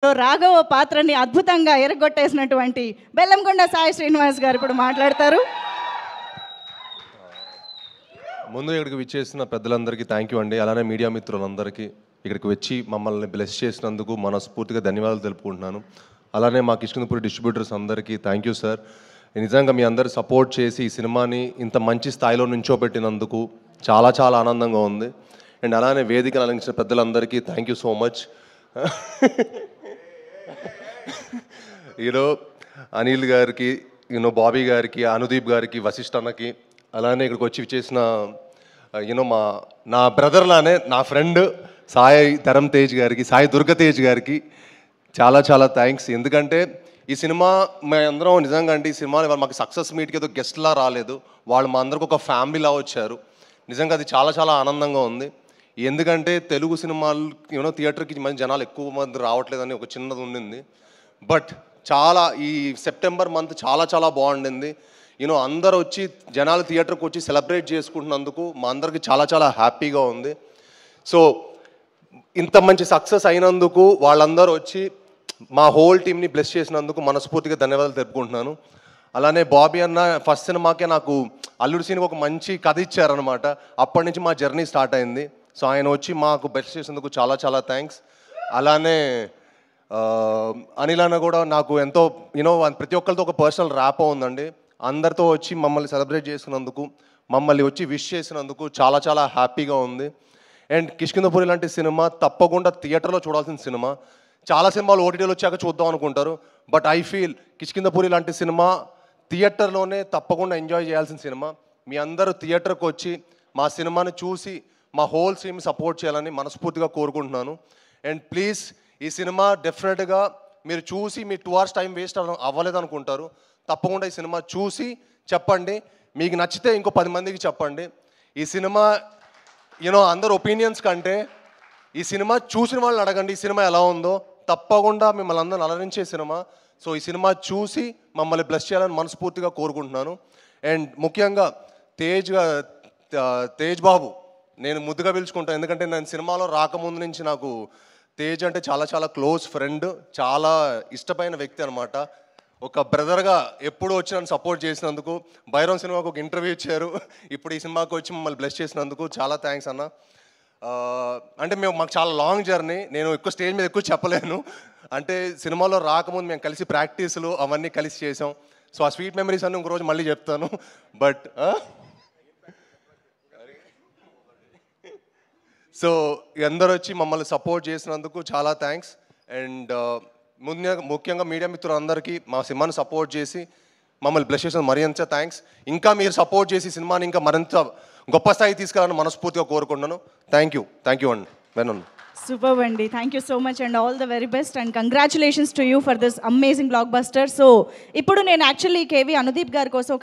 రాఘవ పాత్రని అద్భుతంగా ఎరగొట్టేసినటువంటి బెల్లంకొండ సాయి శ్రీనివాస్ గారు ఇప్పుడు మాట్లాడతారు. ముందు ఇక్కడికి విచ్చేసిన పెద్దలందరికీ థ్యాంక్ యూ అండి. అలానే మీడియా మిత్రులందరికీ ఇక్కడికి వచ్చి మమ్మల్ని బ్లెస్ చేసినందుకు మనస్ఫూర్తిగా ధన్యవాదాలు తెలుపుకుంటున్నాను. అలానే మా కిష్కిందపురి డిస్ట్రిబ్యూటర్స్ అందరికీ థ్యాంక్ యూ సార్. నిజంగా మీ అందరు సపోర్ట్ చేసి ఈ సినిమాని ఇంత మంచి స్థాయిలో నుంచోబెట్టినందుకు చాలా చాలా ఆనందంగా ఉంది. అండ్ అలానే వేదికను అలంకరించిన పెద్దలందరికీ thank you so much. Anil గారికి, బాబీ గారికి, అనుదీప్ గారికి, వశిష్ఠ అన్నకి, అలానే ఇక్కడికి వచ్చి చేసిన నా బ్రదర్లానే నా ఫ్రెండ్ సాయి ధరమ్ తేజ్ గారికి, సాయి దుర్గతేజ్ గారికి చాలా చాలా థ్యాంక్స్. ఎందుకంటే ఈ సినిమా మేమందరం నిజంగా అంటే ఈ సినిమాలో మాకు సక్సెస్ మీట్కి ఏదో గెస్ట్లా రాలేదు, వాళ్ళు మా అందరికి ఒక ఫ్యామిలీలా వచ్చారు. నిజంగా అది చాలా చాలా ఆనందంగా ఉంది. ఎందుకంటే తెలుగు సినిమాలు థియేటర్కి మంచి జనాలు ఎక్కువ మంది రావట్లేదని ఒక చిన్నది ఉండింది. బట్ చాలా ఈ సెప్టెంబర్ మంత్ చాలా చాలా బాగుండింది. అందరు వచ్చి జనాలు థియేటర్కి వచ్చి సెలబ్రేట్ చేసుకుంటున్నందుకు మా అందరికి చాలా చాలా హ్యాపీగా ఉంది. సో ఇంత మంచి సక్సెస్ అయినందుకు వాళ్ళందరూ వచ్చి మా హోల్ టీమ్ని బ్లెస్ చేసినందుకు మనస్ఫూర్తిగా ధన్యవాదాలు తెలుపుకుంటున్నాను. అలానే బాబీ అన్న ఫస్ట్ సినిమాకే నాకు అల్లుడు సీన్కి ఒక మంచి కథ ఇచ్చారనమాట. అప్పటి నుంచి మా జర్నీ స్టార్ట్ అయింది. సో ఆయన వచ్చి మాకు బ్లెస్ చేసినందుకు చాలా చాలా థ్యాంక్స్. అలానే అనిల్ అన్న కూడా నాకు ఎంతో ప్రతి ఒక్కరితో ఒక పర్సనల్ ర్యాప్ ఉందండి. అందరితో వచ్చి మమ్మల్ని సెలబ్రేట్ చేసినందుకు, మమ్మల్ని వచ్చి విష్ చేసినందుకు చాలా చాలా హ్యాపీగా ఉంది. అండ్ కిష్కిందపురి లాంటి సినిమా తప్పకుండా థియేటర్లో చూడాల్సిన సినిమా. చాలా సినిమాలు ఓటీటీలో వచ్చాక చూద్దాం అనుకుంటారు. బట్ ఐ ఫీల్ కిష్కిందపురి లాంటి సినిమా థియేటర్లోనే తప్పకుండా ఎంజాయ్ చేయాల్సిన సినిమా. మీ అందరూ థియేటర్కి వచ్చి మా సినిమాని చూసి మా హోల్ టీమ్ సపోర్ట్ చేయాలని మనస్ఫూర్తిగా కోరుకుంటున్నాను. అండ్ ప్లీజ్ ఈ సినిమా డెఫినెట్గా మీరు చూసి మీ 2 hours టైం వేస్ట్ అవ్వలేదు అనుకుంటారు. తప్పకుండా ఈ సినిమా చూసి చెప్పండి. మీకు నచ్చితే ఇంకో 10 మందికి చెప్పండి. ఈ సినిమా అందరు ఒపీనియన్స్ కంటే ఈ సినిమా చూసిన వాళ్ళని అడగండి ఈ సినిమా ఎలా ఉందో. తప్పకుండా మిమ్మల్ని అందరూ అలరించే సినిమా. సో ఈ సినిమా చూసి మమ్మల్ని బ్లెస్ చేయాలని మనస్ఫూర్తిగా కోరుకుంటున్నాను. అండ్ ముఖ్యంగా తేజ్ బాబు నేను ముద్దుగా పిలుచుకుంటాను. ఎందుకంటే నేను సినిమాలో రాకముందు నుంచి నాకు తేజ్ అంటే చాలా చాలా క్లోజ్ ఫ్రెండ్, చాలా ఇష్టమైన వ్యక్తి అనమాట. ఒక బ్రదర్గా ఎప్పుడు వచ్చి నన్ను సపోర్ట్ చేసినందుకు, భైరవం సినిమాకు ఒక ఇంటర్వ్యూ ఇచ్చారు, ఇప్పుడు ఈ సినిమాకి వచ్చి మమ్మల్ని బ్లెస్ చేసినందుకు చాలా థ్యాంక్స్ అన్న. అంటే మాకు చాలా లాంగ్ జర్నీ, నేను ఎక్కువ స్టేజ్ మీద ఎక్కువ చెప్పలేను. అంటే సినిమాలో రాకముందు మేము కలిసి ప్రాక్టీసులు అవన్నీ కలిసి చేసాం. సో ఆ స్వీట్ మెమరీస్ అన్నీ ఇంకో రోజు మళ్ళీ చెప్తాను. బట్ సో అందరూ వచ్చి మమ్మల్ని సపోర్ట్ చేసినందుకు చాలా థ్యాంక్స్. అండ్ ముఖ్యంగా మీడియా మిత్రులందరికీ మా సినిమాని సపోర్ట్ చేసి మమ్మల్ని బ్లెస్ చేసిన మరింత థ్యాంక్స్. ఇంకా మీరు సపోర్ట్ చేసి సినిమాని ఇంకా మరింత గొప్ప స్థాయి తీసుకెళ్ళాలని మనస్ఫూర్తిగా కోరుకుంటున్నాను. థ్యాంక్ యూ అండి. వెనన్ సూపర్ అండి. Thank you so much and all the very best and congratulations to you for this amazing block buster. So ఇప్పుడు నేను యాక్చువల్లీ కేవీ అనుదీప్ గారి కోసం